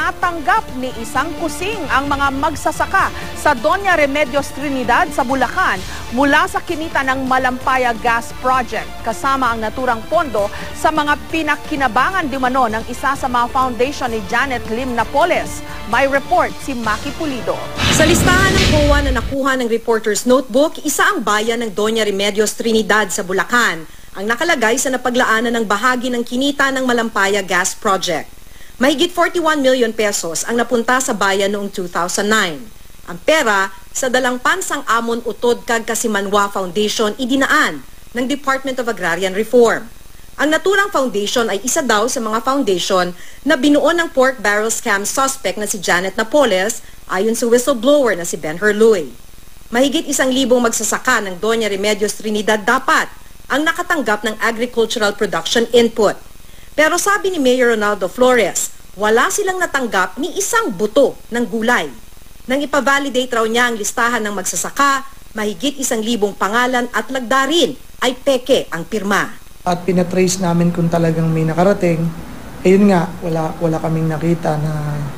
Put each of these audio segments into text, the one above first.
natanggap ni isang kusing ang mga magsasaka sa Doña Remedios Trinidad sa Bulacan mula sa kinita ng Malampaya Gas Project kasama ang naturang pondo sa mga pinakinabangan dimano ng isa sa mga foundation ni Janet Lim Napoles. May report si Maki Pulido. Sa listahan ng COA na nakuha ng reporter's notebook, isa ang bayan ng Doña Remedios Trinidad sa Bulacan ang nakalagay sa napaglaanan ng bahagi ng kinita ng Malampaya Gas Project. Mahigit 41 million pesos ang napunta sa bayan noong 2009. Ang pera sa dalang pansang Amon Utod kag Kasimanwa Foundation idinaan ng Department of Agrarian Reform. Ang naturang foundation ay isa daw sa mga foundation na binuo ng pork barrel scam suspect na si Janet Napoles ayon sa whistleblower na si Ben Herluy. Mahigit 1,000 magsasaka ng Doña Remedios Trinidad dapat ang nakatanggap ng agricultural production input. Pero sabi ni Mayor Ronaldo Flores, wala silang natanggap ni isang buto ng gulay. Nang ipavalidate raw niya ang listahan ng magsasaka, mahigit 1,000 pangalan at lagdarin ay peke ang pirma. At pinatrace namin kung talagang may nakarating, ayun nga, wala kaming nakita na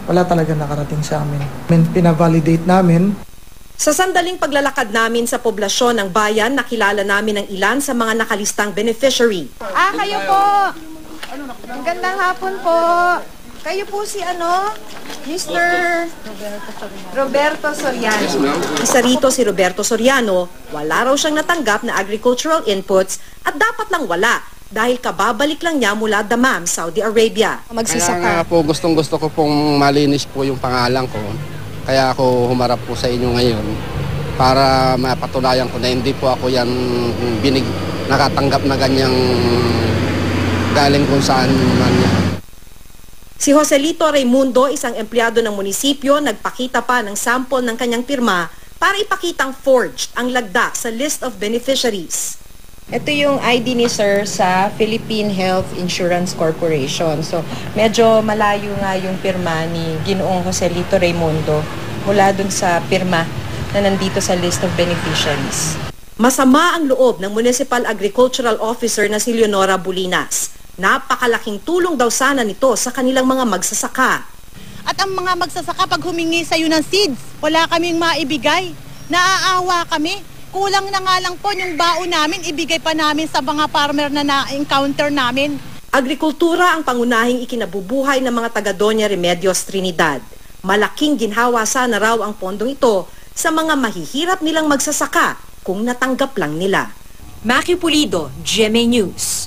wala talagang nakarating sa amin. Pinavalidate namin. Sa sandaling paglalakad namin sa poblasyon ng bayan, nakilala namin ang ilan sa mga nakalistang beneficiary. Kayo po. Magandang hapon po. Kayo po si Mr. Roberto Soriano. Isa rito si Roberto Soriano, wala raw siyang natanggap na agricultural inputs at dapat lang wala dahil kababalik lang niya mula Dammam, Saudi Arabia. Kaya nga po gustong-gusto ko pong malinis po yung pangalan ko. Kaya ako humarap po sa inyo ngayon para mapatunayan ko na hindi po ako yan nakatanggap na ganyang galing kung saan man yan. Si Joselito Raimundo, isang empleyado ng munisipyo, nagpakita pa ng sample ng kanyang pirma para ipakitang forged ang lagda sa list of beneficiaries. Ito yung ID ni Sir sa Philippine Health Insurance Corporation. So, medyo malayo nga yung pirma ni Ginoong Joselito Raimundo mula dun sa pirma na nandito sa list of beneficiaries. Masama ang loob ng Municipal Agricultural Officer na si Leonora Bulinas. Napakalaking tulong daw sana nito sa kanilang mga magsasaka. At ang mga magsasaka pag humingi sa'yo ng seeds, wala kaming maibigay. Naaawa kami. Kulang na nga lang po yung baon namin, ibigay pa namin sa mga farmer na na-encounter namin. Agrikultura ang pangunahing ikinabubuhay ng mga taga Doña Remedios Trinidad. Malaking ginhawa sana raw ang pondong ito sa mga mahihirap nilang magsasaka kung natanggap lang nila. Maki Pulido, GMA News.